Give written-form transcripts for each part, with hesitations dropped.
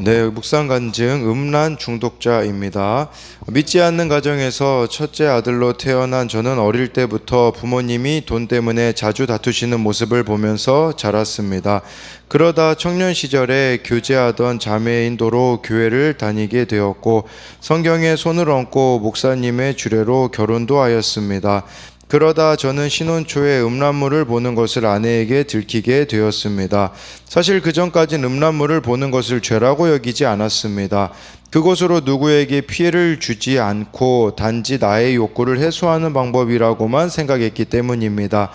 네, 묵상 간증 음란 중독자입니다. 믿지 않는 가정에서 첫째 아들로 태어난 저는 어릴 때부터 부모님이 돈 때문에 자주 다투시는 모습을 보면서 자랐습니다. 그러다 청년 시절에 교제하던 자매인 도로 교회를 다니게 되었고 성경에 손을 얹고 목사님의 주례로 결혼도 하였습니다. 그러다 저는 신혼 초에 음란물을 보는 것을 아내에게 들키게 되었습니다. 사실 그 전까진 음란물을 보는 것을 죄라고 여기지 않았습니다. 그것으로 누구에게 피해를 주지 않고 단지 나의 욕구를 해소하는 방법이라고만 생각했기 때문입니다.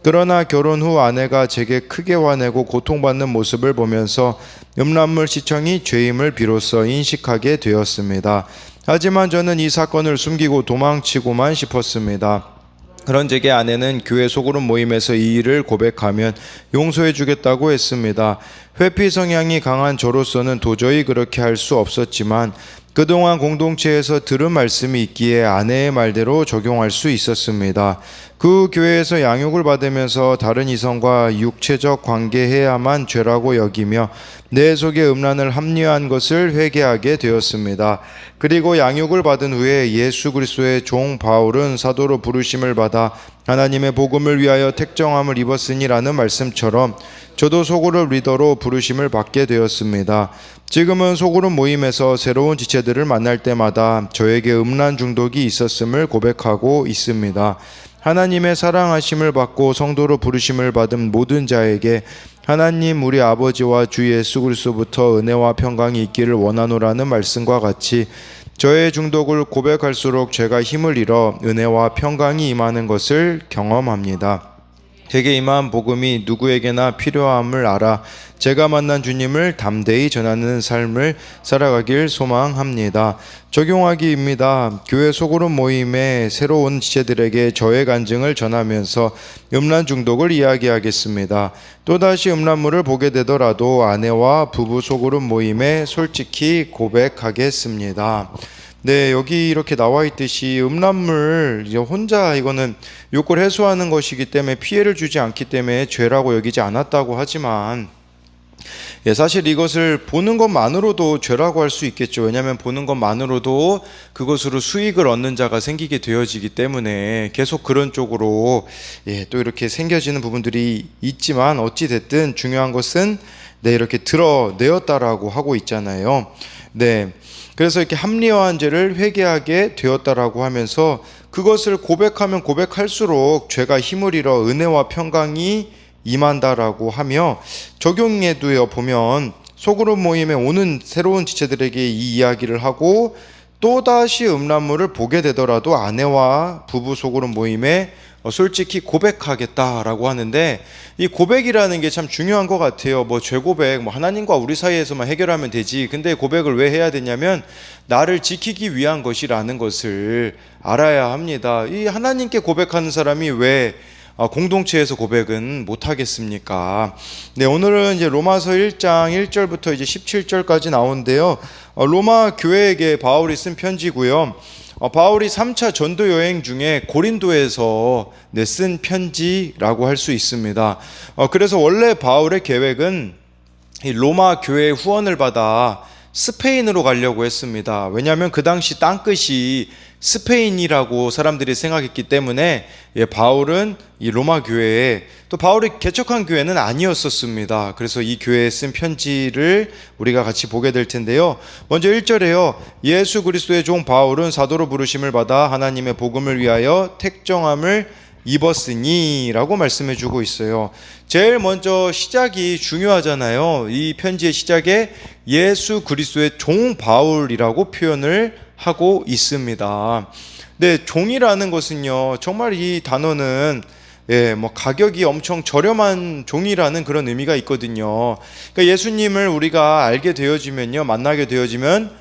그러나 결혼 후 아내가 제게 크게 화내고 고통받는 모습을 보면서 음란물 시청이 죄임을 비로소 인식하게 되었습니다. 하지만 저는 이 사건을 숨기고 도망치고만 싶었습니다. 그런 제게 아내는 교회 소그룹 모임에서 이 일을 고백하면 용서해 주겠다고 했습니다. 회피 성향이 강한 저로서는 도저히 그렇게 할 수 없었지만 그동안 공동체에서 들은 말씀이 있기에 아내의 말대로 적용할 수 있었습니다. 그 교회에서 양육을 받으면서 다른 이성과 육체적 관계해야만 죄라고 여기며 내 속에 음란을 합리화한 것을 회개하게 되었습니다. 그리고 양육을 받은 후에 예수 그리스도의 종 바울은 사도로 부르심을 받아 하나님의 복음을 위하여 택정함을 입었으니라는 말씀처럼 저도 소그룹 리더로 부르심을 받게 되었습니다. 지금은 소그룹 모임에서 새로운 지체들을 만날 때마다 저에게 음란 중독이 있었음을 고백하고 있습니다. 하나님의 사랑하심을 받고 성도로 부르심을 받은 모든 자에게 하나님 우리 아버지와 주 예수 그리스도부터 은혜와 평강이 있기를 원하노라는 말씀과 같이 저의 중독을 고백할수록 제가 힘을 잃어 은혜와 평강이 임하는 것을 경험합니다. 제게 임한 복음이 누구에게나 필요함을 알아 제가 만난 주님을 담대히 전하는 삶을 살아가길 소망합니다. 적용하기입니다. 교회 소그룹 모임에 새로운 지체들에게 저의 간증을 전하면서 음란 중독을 이야기하겠습니다. 또다시 음란물을 보게 되더라도 아내와 부부 소그룹 모임에 솔직히 고백하겠습니다. 네, 여기 이렇게 나와 있듯이 음란물 혼자 이거는 욕구를 해소하는 것이기 때문에 피해를 주지 않기 때문에 죄라고 여기지 않았다고 하지만 사실 이것을 보는 것만으로도 죄라고 할 수 있겠죠. 왜냐하면 보는 것만으로도 그것으로 수익을 얻는 자가 생기게 되어지기 때문에 계속 그런 쪽으로 또 이렇게 생겨지는 부분들이 있지만 어찌 됐든 중요한 것은 이렇게 드러내었다라고 하고 있잖아요. 네. 그래서 이렇게 합리화한 죄를 회개하게 되었다라고 하면서 그것을 고백하면 고백할수록 죄가 힘을 잃어 은혜와 평강이 임한다라고 하며 적용에도 보면 소그룹 모임에 오는 새로운 지체들에게 이 이야기를 하고 또다시 음란물을 보게 되더라도 아내와 부부 소그룹 모임에 솔직히 고백하겠다라고 하는데 이 고백이라는 게 참 중요한 것 같아요. 죄 고백, 하나님과 우리 사이에서만 해결하면 되지. 근데 고백을 왜 해야 되냐면 나를 지키기 위한 것이라는 것을 알아야 합니다. 이 하나님께 고백하는 사람이 왜 공동체에서 고백은 못 하겠습니까? 네, 오늘은 이제 로마서 1장 1절부터 이제 17절까지 나오는데요. 로마 교회에게 바울이 쓴 편지고요. 바울이 3차 전도 여행 중에 고린도에서 쓴 편지라고 할 수 있습니다. 그래서 원래 바울의 계획은 이 로마 교회의 후원을 받아 스페인으로 가려고 했습니다. 왜냐하면 그 당시 땅끝이 스페인이라고 사람들이 생각했기 때문에 바울은 이 로마 교회에 또 바울이 개척한 교회는 아니었었습니다. 그래서 이 교회에 쓴 편지를 우리가 같이 보게 될 텐데요. 먼저 1절에요. 예수 그리스도의 종 바울은 사도로 부르심을 받아 하나님의 복음을 위하여 택정함을 입었으니 라고 말씀해 주고 있어요. 제일 먼저 시작이 중요하잖아요. 이 편지의 시작에 예수 그리스도의 종 바울이라고 표현을 하고 있습니다. 네, 종이라는 것은요, 정말 이 단어는 가격이 엄청 저렴한 종이라는 그런 의미가 있거든요. 그러니까 예수님을 우리가 알게 되어지면요, 만나게 되어지면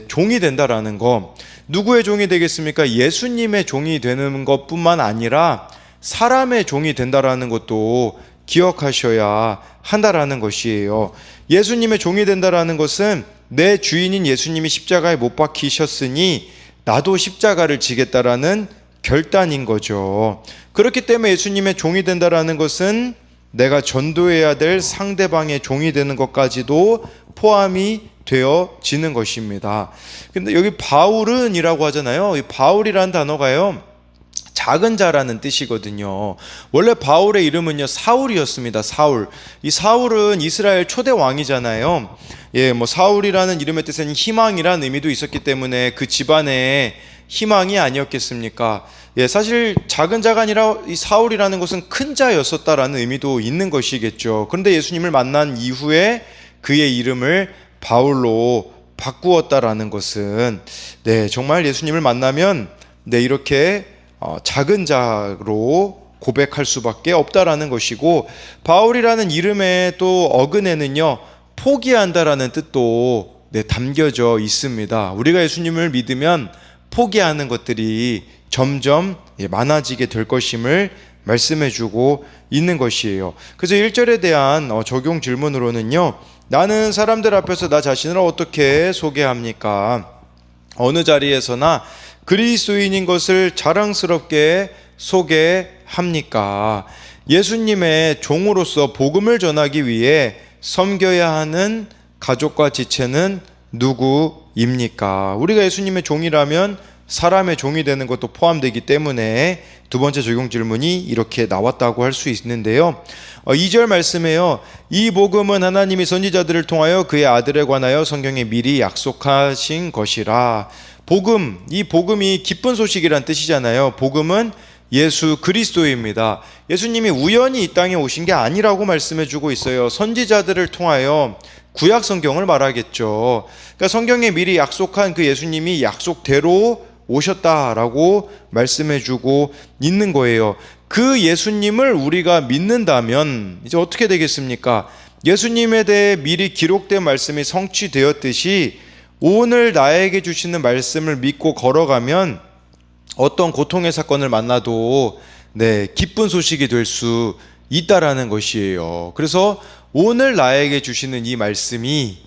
종이 된다라는 거. 누구의 종이 되겠습니까? 예수님의 종이 되는 것뿐만 아니라 사람의 종이 된다라는 것도 기억하셔야 한다라는 것이에요. 예수님의 종이 된다라는 것은 내 주인인 예수님이 십자가에 못 박히셨으니 나도 십자가를 지겠다라는 결단인 거죠. 그렇기 때문에 예수님의 종이 된다라는 것은 내가 전도해야 될 상대방의 종이 되는 것까지도 포함이 되어지는 것입니다. 근데 여기 바울은이라고 하잖아요. 이 바울이라는 단어가요, 작은 자라는 뜻이거든요. 원래 바울의 이름은요, 사울이었습니다. 사울. 이 사울은 이스라엘 초대 왕이잖아요. 사울이라는 이름의 뜻에는 희망이라는 의미도 있었기 때문에 그 집안에 희망이 아니었겠습니까? 사실 작은 자가 아니라 이 사울이라는 것은 큰 자였었다라는 의미도 있는 것이겠죠. 그런데 예수님을 만난 이후에 그의 이름을 바울로 바꾸었다라는 것은 정말 예수님을 만나면 이렇게 작은 자로 고백할 수밖에 없다라는 것이고, 바울이라는 이름의 또 어근에는요, 포기한다라는 뜻도 담겨져 있습니다. 우리가 예수님을 믿으면 포기하는 것들이 점점 많아지게 될 것임을 말씀해주고 있는 것이에요. 그래서 1절에 대한 적용 질문으로는요, 나는 사람들 앞에서 나 자신을 어떻게 소개합니까? 어느 자리에서나 그리스도인인 것을 자랑스럽게 소개합니까? 예수님의 종으로서 복음을 전하기 위해 섬겨야 하는 가족과 지체는 누구입니까? 우리가 예수님의 종이라면 사람의 종이 되는 것도 포함되기 때문에 두 번째 적용 질문이 이렇게 나왔다고 할 수 있는데요. 2절 말씀에요, 이 복음은 하나님이 선지자들을 통하여 그의 아들에 관하여 성경에 미리 약속하신 것이라. 복음, 이 복음이 기쁜 소식이란 뜻이잖아요. 복음은 예수 그리스도입니다. 예수님이 우연히 이 땅에 오신 게 아니라고 말씀해주고 있어요. 선지자들을 통하여 구약 성경을 말하겠죠. 그러니까 성경에 미리 약속한 그 예수님이 약속대로 오셨다라고 말씀해주고 있는 거예요. 그 예수님을 우리가 믿는다면 이제 어떻게 되겠습니까? 예수님에 대해 미리 기록된 말씀이 성취되었듯이 오늘 나에게 주시는 말씀을 믿고 걸어가면 어떤 고통의 사건을 만나도 기쁜 소식이 될 수 있다라는 것이에요. 그래서 오늘 나에게 주시는 이 말씀이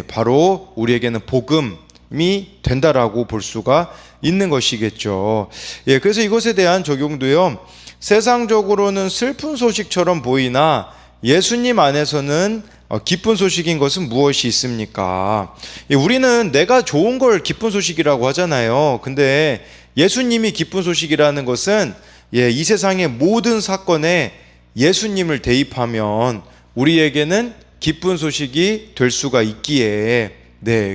바로 우리에게는 복음이 된다라고 볼 수가 있는 것이겠죠. 그래서 이것에 대한 적용도요, 세상적으로는 슬픈 소식처럼 보이나 예수님 안에서는 기쁜 소식인 것은 무엇이 있습니까? 우리는 내가 좋은 걸 기쁜 소식이라고 하잖아요. 근데 예수님이 기쁜 소식이라는 것은 이 세상의 모든 사건에 예수님을 대입하면 우리에게는 기쁜 소식이 될 수가 있기에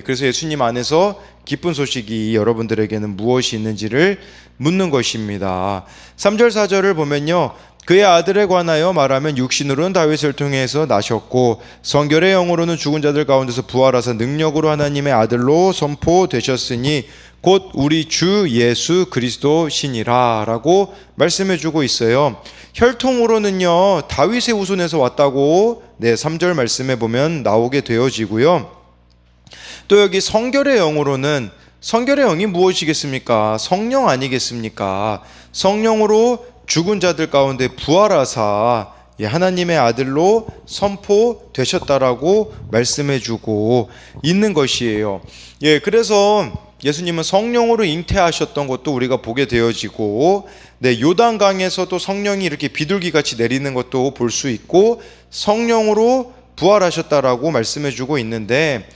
그래서 예수님 안에서 기쁜 소식이 여러분들에게는 무엇이 있는지를 묻는 것입니다. 3절 4절을 보면요, 그의 아들에 관하여 말하면 육신으로는 다윗을 통해서 나셨고 성결의 영으로는 죽은 자들 가운데서 부활하사 능력으로 하나님의 아들로 선포되셨으니 곧 우리 주 예수 그리스도시니라 라고 말씀해주고 있어요. 혈통으로는요, 다윗의 후손에서 왔다고 3절 말씀에 보면 나오게 되어지고요. 또 여기 성결의 영으로는, 성결의 영이 무엇이겠습니까? 성령 아니겠습니까? 성령으로 죽은 자들 가운데 부활하사 하나님의 아들로 선포되셨다라고 말씀해주고 있는 것이에요. 그래서 예수님은 성령으로 잉태하셨던 것도 우리가 보게 되어지고, 요단강에서도 성령이 이렇게 비둘기같이 내리는 것도 볼 수 있고, 성령으로 부활하셨다라고 말씀해주고 있는데,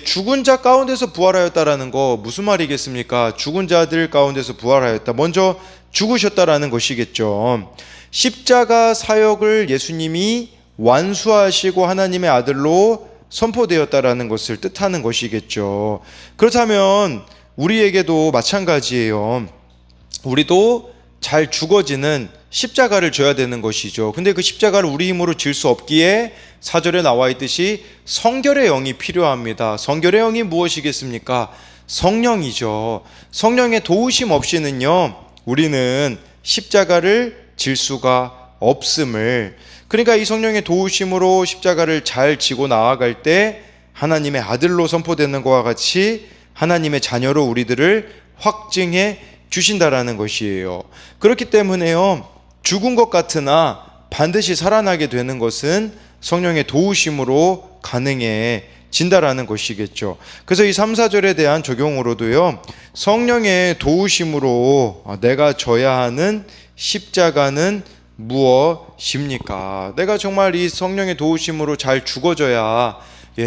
죽은 자 가운데서 부활하였다라는 거 무슨 말이겠습니까? 죽은 자들 가운데서 부활하였다. 먼저 죽으셨다라는 것이겠죠. 십자가 사역을 예수님이 완수하시고 하나님의 아들로 선포되었다라는 것을 뜻하는 것이겠죠. 그렇다면 우리에게도 마찬가지예요. 우리도 잘 죽어지는 십자가를 져야 되는 것이죠. 근데 그 십자가를 우리 힘으로 질 수 없기에 4절에 나와 있듯이 성결의 영이 필요합니다. 성결의 영이 무엇이겠습니까? 성령이죠. 성령의 도우심 없이는요, 우리는 십자가를 질 수가 없음을, 그러니까 이 성령의 도우심으로 십자가를 잘 지고 나아갈 때 하나님의 아들로 선포되는 것과 같이 하나님의 자녀로 우리들을 확증해 주신다라는 것이에요. 그렇기 때문에요, 죽은 것 같으나 반드시 살아나게 되는 것은 성령의 도우심으로 가능해진다라는 것이겠죠. 그래서 이 3, 4절에 대한 적용으로도요, 성령의 도우심으로 내가 져야 하는 십자가는 무엇입니까? 내가 정말 이 성령의 도우심으로 잘 죽어져야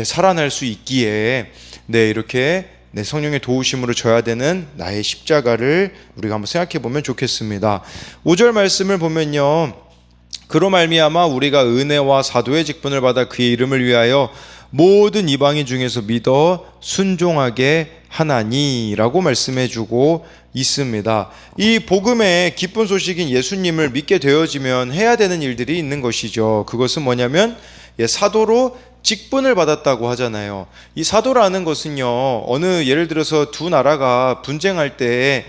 살아날 수 있기에 이렇게 성령의 도우심으로 져야 되는 나의 십자가를 우리가 한번 생각해 보면 좋겠습니다. 5절 말씀을 보면요, 그로 말미암아 우리가 은혜와 사도의 직분을 받아 그의 이름을 위하여 모든 이방인 중에서 믿어 순종하게 하나니라고 말씀해주고 있습니다. 이 복음의 기쁜 소식인 예수님을 믿게 되어지면 해야 되는 일들이 있는 것이죠. 그것은 뭐냐면 사도로 직분을 받았다고 하잖아요. 이 사도라는 것은요, 어느 예를 들어서 두 나라가 분쟁할 때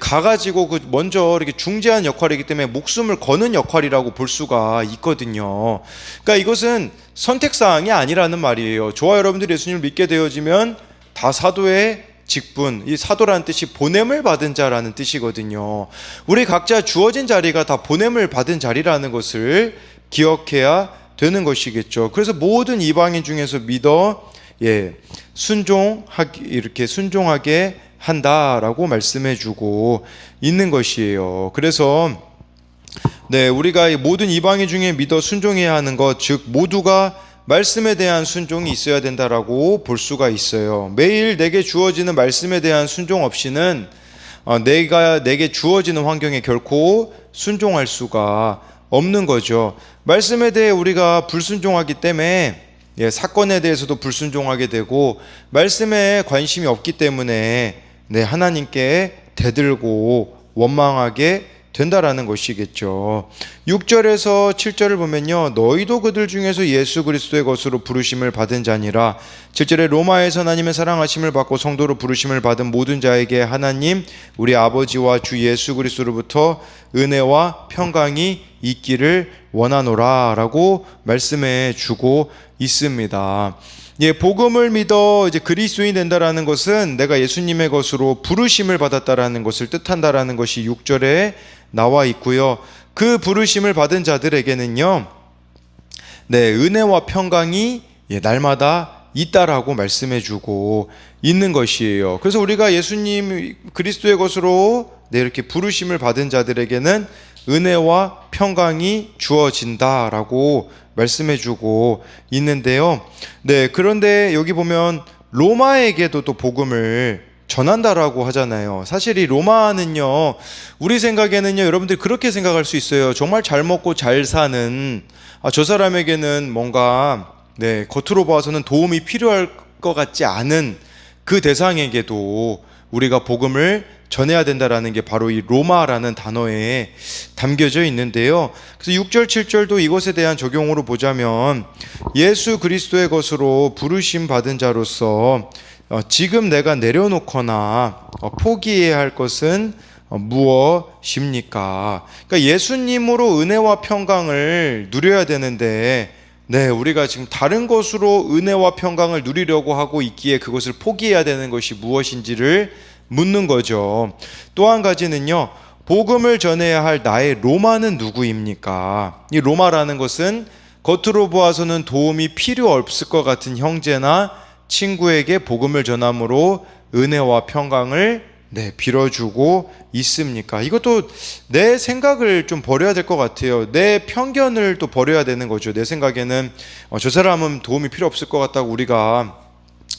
가가지고 먼저 이렇게 중재하는 역할이기 때문에 목숨을 거는 역할이라고 볼 수가 있거든요. 그러니까 이것은 선택사항이 아니라는 말이에요. 저와 여러분들이 예수님을 믿게 되어지면 다 사도의 직분, 이 사도라는 뜻이 보냄을 받은 자라는 뜻이거든요. 우리 각자 주어진 자리가 다 보냄을 받은 자리라는 것을 기억해야 되는 것이겠죠. 그래서 모든 이방인 중에서 믿어 이렇게 순종하게 한다라고 말씀해주고 있는 것이에요. 그래서 우리가 모든 이방인 중에 믿어 순종해야 하는 것, 즉 모두가 말씀에 대한 순종이 있어야 된다라고 볼 수가 있어요. 매일 내게 주어지는 말씀에 대한 순종 없이는 내게 주어지는 환경에 결코 순종할 수가 없는 거죠. 말씀에 대해 우리가 불순종하기 때문에 사건에 대해서도 불순종하게 되고, 말씀에 관심이 없기 때문에 하나님께 대들고 원망하게 된다라는 것이겠죠. 6절에서 7절을 보면요, 너희도 그들 중에서 예수 그리스도의 것으로 부르심을 받은 자니라. 7절에 로마에서 하나님의 사랑하심을 받고 성도로 부르심을 받은 모든 자에게 하나님 우리 아버지와 주 예수 그리스도로부터 은혜와 평강이 있기를 원하노라 라고 말씀해 주고 있습니다. 복음을 믿어 이제 그리스도인이 된다라는 것은 내가 예수님의 것으로 부르심을 받았다라는 것을 뜻한다라는 것이 6절에 나와 있고요. 그 부르심을 받은 자들에게는요, 은혜와 평강이 날마다 있다라고 말씀해주고 있는 것이에요. 그래서 우리가 예수님 그리스도의 것으로 이렇게 부르심을 받은 자들에게는 은혜와 평강이 주어진다라고 말씀해주고 있는데요. 그런데 여기 보면 로마에게도 또 복음을 전한다라고 하잖아요. 사실 이 로마는요, 우리 생각에는요, 여러분들이 그렇게 생각할 수 있어요. 정말 잘 먹고 잘 사는 저 사람에게는 뭔가 겉으로 봐서는 도움이 필요할 것 같지 않은 그 대상에게도 우리가 복음을 전해야 된다라는 게 바로 이 로마라는 단어에 담겨져 있는데요. 그래서 6절, 7절도 이것에 대한 적용으로 보자면 예수 그리스도의 것으로 부르심 받은 자로서 지금 내가 내려놓거나 포기해야 할 것은 무엇입니까? 그러니까 예수님으로 은혜와 평강을 누려야 되는데 우리가 지금 다른 것으로 은혜와 평강을 누리려고 하고 있기에 그것을 포기해야 되는 것이 무엇인지를 묻는 거죠. 또 한 가지는요, 복음을 전해야 할 나의 로마는 누구입니까? 이 로마라는 것은 겉으로 보아서는 도움이 필요 없을 것 같은 형제나 친구에게 복음을 전함으로 은혜와 평강을 빌어주고 있습니까? 이것도 내 생각을 좀 버려야 될 것 같아요. 내 편견을 또 버려야 되는 거죠. 내 생각에는 저 사람은 도움이 필요 없을 것 같다고 우리가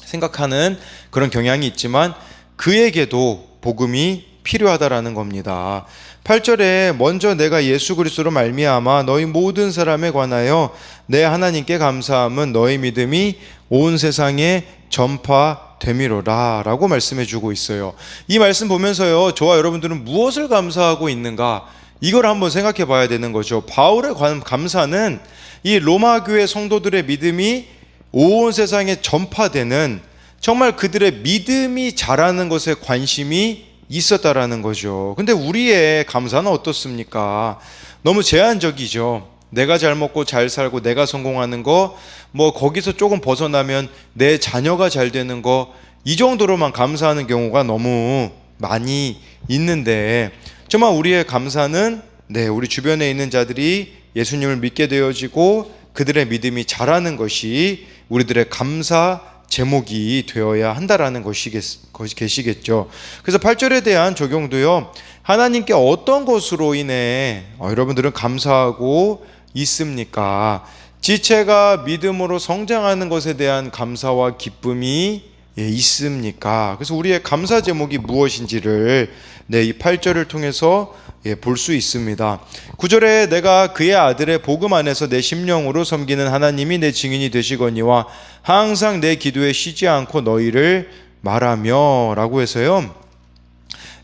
생각하는 그런 경향이 있지만 그에게도 복음이 필요하다라는 겁니다. 8절에 먼저 내가 예수 그리스도로 말미암아 너희 모든 사람에 관하여 내 하나님께 감사함은 너희 믿음이 온 세상에 전파됨이로라 라고 말씀해 주고 있어요. 이 말씀 보면서요, 저와 여러분들은 무엇을 감사하고 있는가, 이걸 한번 생각해 봐야 되는 거죠. 바울의 감사는 이 로마 교회 성도들의 믿음이 온 세상에 전파되는, 정말 그들의 믿음이 자라는 것에 관심이 있었다라는 거죠. 근데 우리의 감사는 어떻습니까? 너무 제한적이죠. 내가 잘 먹고 잘 살고 내가 성공하는 거, 거기서 조금 벗어나면 내 자녀가 잘 되는 거, 이 정도로만 감사하는 경우가 너무 많이 있는데, 정말 우리의 감사는 우리 주변에 있는 자들이 예수님을 믿게 되어지고 그들의 믿음이 자라는 것이 우리들의 감사 제목이 되어야 한다라는 계시겠죠. 그래서 8절에 대한 적용도요, 하나님께 어떤 것으로 인해 여러분들은 감사하고 있습니까? 지체가 믿음으로 성장하는 것에 대한 감사와 기쁨이 있습니까? 그래서 우리의 감사 제목이 무엇인지를 이 8절을 통해서 볼 수 있습니다. 9절에 내가 그의 아들의 복음 안에서 내 심령으로 섬기는 하나님이 내 증인이 되시거니와 항상 내 기도에 쉬지 않고 너희를 말하며 라고 해서요,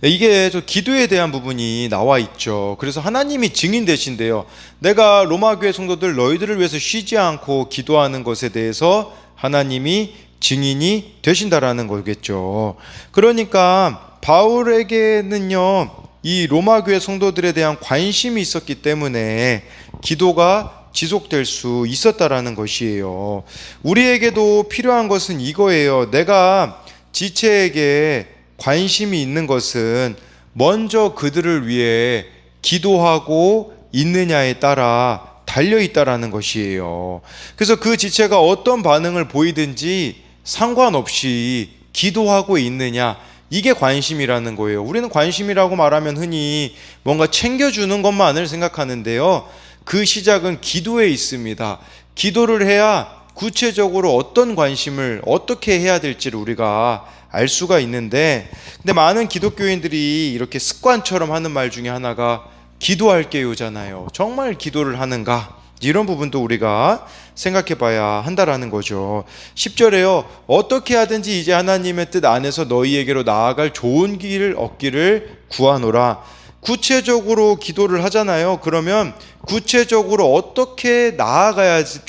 이게 저 기도에 대한 부분이 나와 있죠. 그래서 하나님이 증인 되신대요. 내가 로마교회 성도들 너희들을 위해서 쉬지 않고 기도하는 것에 대해서 하나님이 증인이 되신다라는 거겠죠. 그러니까 바울에게는요, 이 로마교회 성도들에 대한 관심이 있었기 때문에 기도가 지속될 수 있었다라는 것이에요. 우리에게도 필요한 것은 이거예요. 내가 지체에게 관심이 있는 것은 먼저 그들을 위해 기도하고 있느냐에 따라 달려있다라는 것이에요. 그래서 그 지체가 어떤 반응을 보이든지 상관없이 기도하고 있느냐, 이게 관심이라는 거예요. 우리는 관심이라고 말하면 흔히 뭔가 챙겨주는 것만을 생각하는데요, 그 시작은 기도에 있습니다. 기도를 해야 구체적으로 어떤 관심을 어떻게 해야 될지를 우리가 알 수가 있는데, 근데 많은 기독교인들이 이렇게 습관처럼 하는 말 중에 하나가 기도할게요잖아요. 정말 기도를 하는가? 이런 부분도 우리가 생각해 봐야 한다라는 거죠. 10절에요. 어떻게 하든지 이제 하나님의 뜻 안에서 너희에게로 나아갈 좋은 길을 얻기를 구하노라. 구체적으로 기도를 하잖아요. 그러면 구체적으로 어떻게 나아가야지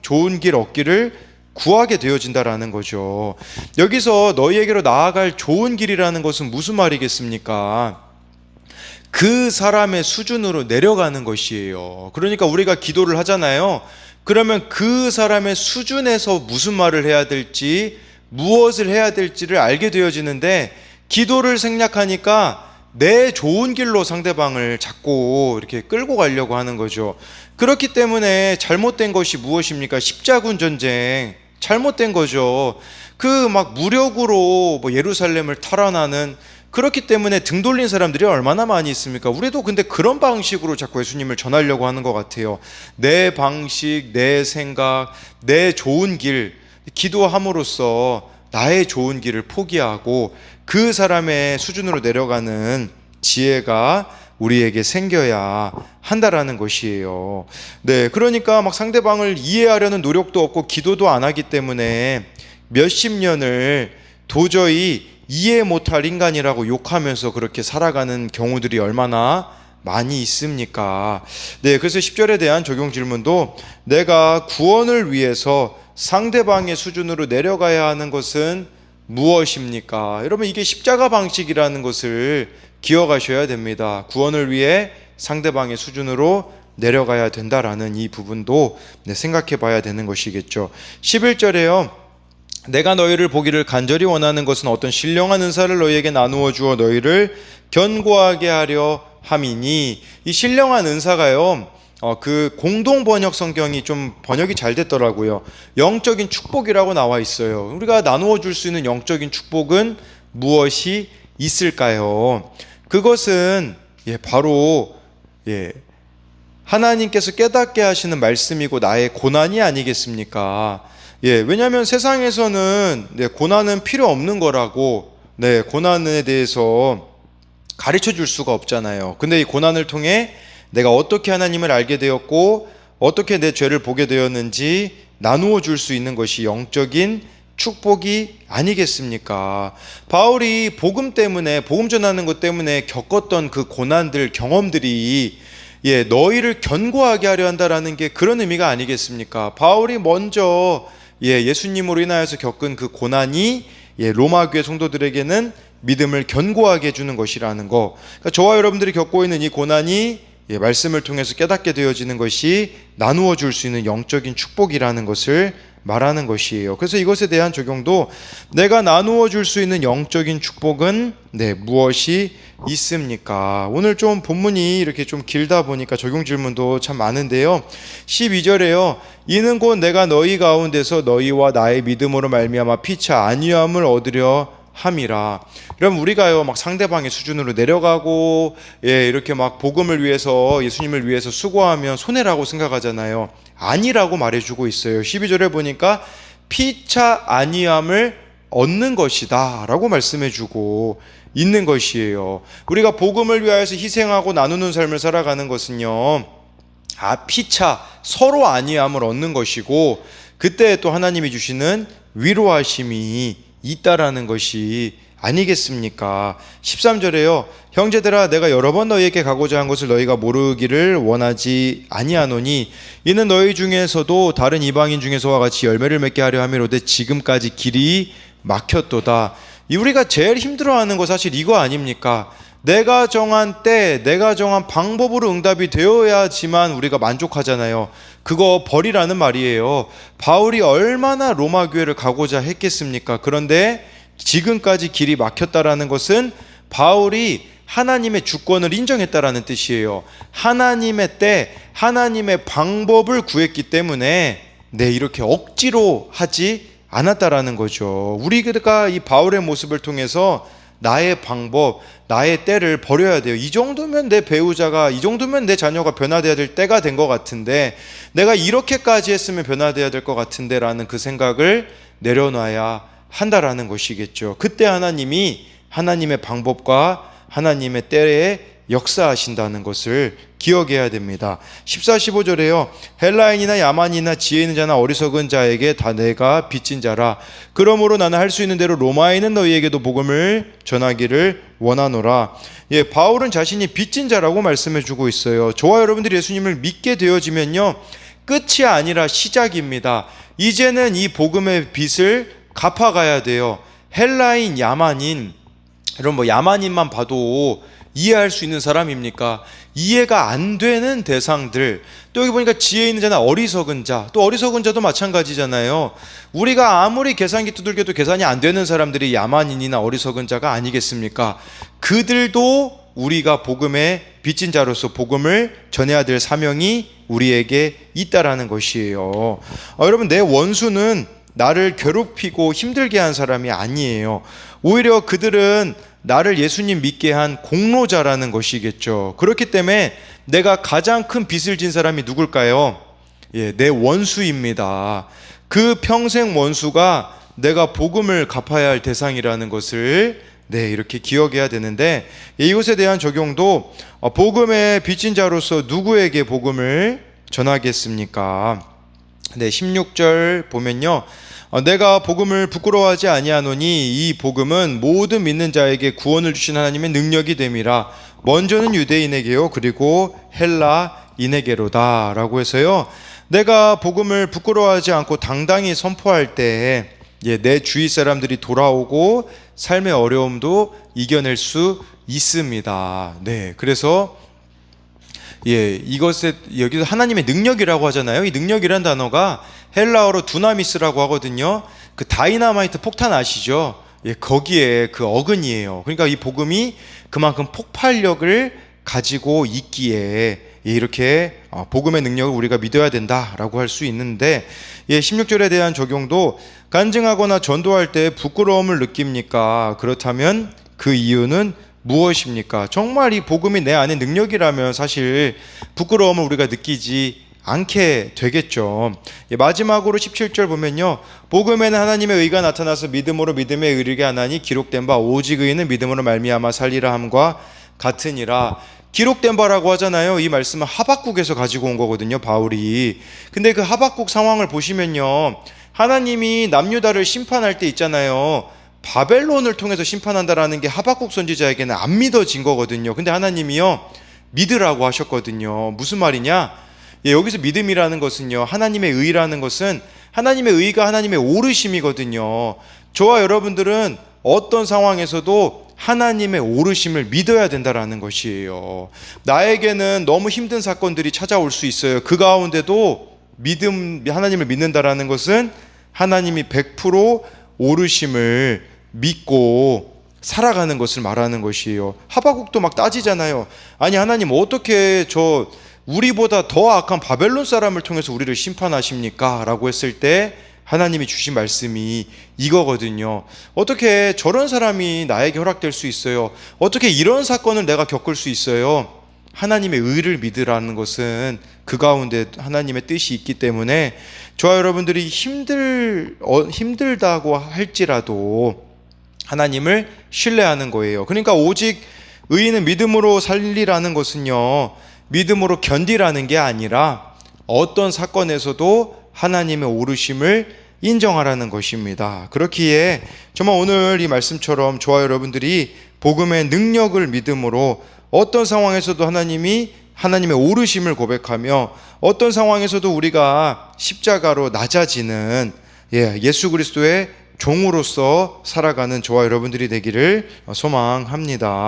좋은 길 얻기를 구하게 되어진다라는 거죠. 여기서 너희에게로 나아갈 좋은 길이라는 것은 무슨 말이겠습니까? 그 사람의 수준으로 내려가는 것이에요. 그러니까 우리가 기도를 하잖아요. 그러면 그 사람의 수준에서 무슨 말을 해야 될지, 무엇을 해야 될지를 알게 되어지는데, 기도를 생략하니까 내 좋은 길로 상대방을 자꾸 이렇게 끌고 가려고 하는 거죠. 그렇기 때문에 잘못된 것이 무엇입니까? 십자군 전쟁, 잘못된 거죠. 그 막 무력으로 예루살렘을 탈환하는, 그렇기 때문에 등 돌린 사람들이 얼마나 많이 있습니까? 우리도 근데 그런 방식으로 자꾸 예수님을 전하려고 하는 것 같아요. 내 방식, 내 생각, 내 좋은 길, 기도함으로써 나의 좋은 길을 포기하고 그 사람의 수준으로 내려가는 지혜가 우리에게 생겨야 한다라는 것이에요. 그러니까 막 상대방을 이해하려는 노력도 없고 기도도 안 하기 때문에 몇십 년을 도저히 이해 못할 인간이라고 욕하면서 그렇게 살아가는 경우들이 얼마나 많이 있습니까? 그래서 10절에 대한 적용 질문도, 내가 구원을 위해서 상대방의 수준으로 내려가야 하는 것은 무엇입니까? 여러분, 이게 십자가 방식이라는 것을 기억하셔야 됩니다. 구원을 위해 상대방의 수준으로 내려가야 된다라는 이 부분도 생각해 봐야 되는 것이겠죠. 11절에요. 내가 너희를 보기를 간절히 원하는 것은 어떤 신령한 은사를 너희에게 나누어 주어 너희를 견고하게 하려 함이니, 이 신령한 은사가요, 그 공동 번역 성경이 좀 번역이 잘 됐더라고요. 영적인 축복이라고 나와 있어요. 우리가 나누어 줄 수 있는 영적인 축복은 무엇이 있을까요? 그것은 바로 하나님께서 깨닫게 하시는 말씀이고 나의 고난이 아니겠습니까? 왜냐하면 세상에서는 고난은 필요 없는 거라고 고난에 대해서 가르쳐 줄 수가 없잖아요. 근데 이 고난을 통해 내가 어떻게 하나님을 알게 되었고 어떻게 내 죄를 보게 되었는지 나누어 줄 수 있는 것이 영적인 축복이 아니겠습니까? 바울이 복음 때문에, 복음 전하는 것 때문에 겪었던 그 고난들, 경험들이 너희를 견고하게 하려 한다라는 게 그런 의미가 아니겠습니까? 바울이 먼저 예수님으로 인하여서 겪은 그 고난이 로마 교회 성도들에게는 믿음을 견고하게 해주는 것이라는 거. 그러니까 저와 여러분들이 겪고 있는 이 고난이 말씀을 통해서 깨닫게 되어지는 것이 나누어 줄 수 있는 영적인 축복이라는 것을 말하는 것이에요. 그래서 이것에 대한 적용도 내가 나누어 줄 수 있는 영적인 축복은 무엇이 있습니까? 오늘 좀 본문이 이렇게 좀 길다 보니까 적용 질문도 참 많은데요. 12절에요. 이는 곧 내가 너희 가운데서 너희와 나의 믿음으로 말미암아 피차 안위함을 얻으려 함이라. 그럼 우리가요 막 상대방의 수준으로 내려가고 이렇게 막 복음을 위해서 예수님을 위해서 수고하면 손해라고 생각하잖아요. 아니라고 말해주고 있어요. 12절에 보니까 피차 안위함을 얻는 것이다 라고 말씀해주고 있는 것이에요. 우리가 복음을 위하여서 희생하고 나누는 삶을 살아가는 것은요 피차 서로 안위함을 얻는 것이고, 그때 또 하나님이 주시는 위로하심이 있다라는 것이 아니겠습니까? 13절에요. 형제들아 내가 여러 번 너희에게 가고자 한 것을 너희가 모르기를 원하지 아니하노니 이는 너희 중에서도 다른 이방인 중에서와 같이 열매를 맺게 하려 함이로되 지금까지 길이 막혔도다. 우리가 제일 힘들어하는 거 사실 이거 아닙니까? 내가 정한 때, 내가 정한 방법으로 응답이 되어야지만 우리가 만족하잖아요. 그거 버리라는 말이에요. 바울이 얼마나 로마 교회를 가고자 했겠습니까? 그런데 지금까지 길이 막혔다라는 것은 바울이 하나님의 주권을 인정했다라는 뜻이에요. 하나님의 때, 하나님의 방법을 구했기 때문에 이렇게 억지로 하지 않았다라는 거죠. 우리가 이 바울의 모습을 통해서 나의 방법, 나의 때를 버려야 돼요. 이 정도면 내 배우자가, 이 정도면 내 자녀가 변화돼야 될 때가 된 것 같은데, 내가 이렇게까지 했으면 변화돼야 될 것 같은데 라는 그 생각을 내려놔야 한다라는 것이겠죠. 그때 하나님이 하나님의 방법과 하나님의 때에 역사하신다는 것을 기억해야 됩니다. 14, 15절에요. 헬라인이나 야만이나 지혜 있는 자나 어리석은 자에게 다 내가 빚진 자라. 그러므로 나는 할 수 있는 대로 로마에 있는 너희에게도 복음을 전하기를 원하노라. 바울은 자신이 빚진 자라고 말씀해 주고 있어요. 저와 여러분들이 예수님을 믿게 되어지면요 끝이 아니라 시작입니다. 이제는 이 복음의 빚을 갚아가야 돼요. 헬라인, 야만인, 이런 야만인만 봐도 이해할 수 있는 사람입니까? 이해가 안 되는 대상들, 또 여기 보니까 지혜 있는 자나 어리석은 자, 또 어리석은 자도 마찬가지잖아요. 우리가 아무리 계산기 두들겨도 계산이 안 되는 사람들이 야만인이나 어리석은 자가 아니겠습니까? 그들도 우리가 복음의 빚진 자로서 복음을 전해야 될 사명이 우리에게 있다라는 것이에요. 여러분, 내 원수는 나를 괴롭히고 힘들게 한 사람이 아니에요. 오히려 그들은 나를 예수님 믿게 한 공로자라는 것이겠죠. 그렇기 때문에 내가 가장 큰 빚을 진 사람이 누굴까요? 내 원수입니다. 그 평생 원수가 내가 복음을 갚아야 할 대상이라는 것을 이렇게 기억해야 되는데, 이것에 대한 적용도 복음의 빚진 자로서 누구에게 복음을 전하겠습니까? 16절 보면요. 내가 복음을 부끄러워하지 아니하노니 이 복음은 모든 믿는 자에게 구원을 주신 하나님의 능력이 됨이라. 먼저는 유대인에게요 그리고 헬라인에게로다 라고 해서요, 내가 복음을 부끄러워하지 않고 당당히 선포할 때 내 주위 사람들이 돌아오고 삶의 어려움도 이겨낼 수 있습니다. 그래서 이것에 여기서 하나님의 능력이라고 하잖아요. 이 능력이란 단어가 헬라어로 두나미스라고 하거든요. 그 다이나마이트 폭탄 아시죠? 거기에 그 어근이에요. 그러니까 이 복음이 그만큼 폭발력을 가지고 있기에 이렇게 복음의 능력을 우리가 믿어야 된다라고 할 수 있는데, 16절에 대한 적용도 간증하거나 전도할 때 부끄러움을 느낍니까? 그렇다면 그 이유는 무엇입니까? 정말 이 복음이 내 안에 능력이라면 사실 부끄러움을 우리가 느끼지 않게 되겠죠. 마지막으로 17절 보면요, 복음에는 하나님의 의가 나타나서 믿음으로 믿음에 이르게 하나니 기록된 바 오직 의인은 믿음으로 말미암아 살리라 함과 같으니라. 기록된 바라고 하잖아요. 이 말씀은 하박국에서 가지고 온 거거든요, 바울이. 근데 그 하박국 상황을 보시면요, 하나님이 남유다를 심판할 때 있잖아요, 바벨론을 통해서 심판한다라는 게 하박국 선지자에게는 안 믿어진 거거든요. 근데 하나님이요 믿으라고 하셨거든요. 무슨 말이냐? 여기서 믿음이라는 것은요, 하나님의 의라는 것은 하나님의 의가 하나님의 오르심이거든요. 저와 여러분들은 어떤 상황에서도 하나님의 오르심을 믿어야 된다라는 것이에요. 나에게는 너무 힘든 사건들이 찾아올 수 있어요. 그 가운데도 하나님을 믿는다라는 것은 하나님이 100% 오르심을 믿고 살아가는 것을 말하는 것이에요. 하박국도 막 따지잖아요. 아니 하나님 어떻게 우리보다 더 악한 바벨론 사람을 통해서 우리를 심판하십니까? 라고 했을 때 하나님이 주신 말씀이 이거거든요. 어떻게 저런 사람이 나에게 허락될 수 있어요? 어떻게 이런 사건을 내가 겪을 수 있어요? 하나님의 의를 믿으라는 것은 그 가운데 하나님의 뜻이 있기 때문에 저와 여러분들이 힘들다고 할지라도 하나님을 신뢰하는 거예요. 그러니까 오직 의인은 믿음으로 살리라는 것은요, 믿음으로 견디라는 게 아니라 어떤 사건에서도 하나님의 오르심을 인정하라는 것입니다. 그렇기에 정말 오늘 이 말씀처럼 저와 여러분들이 복음의 능력을 믿음으로 어떤 상황에서도 하나님의 오르심을 고백하며 어떤 상황에서도 우리가 십자가로 낮아지는 예수 그리스도의 종으로서 살아가는 저와 여러분들이 되기를 소망합니다.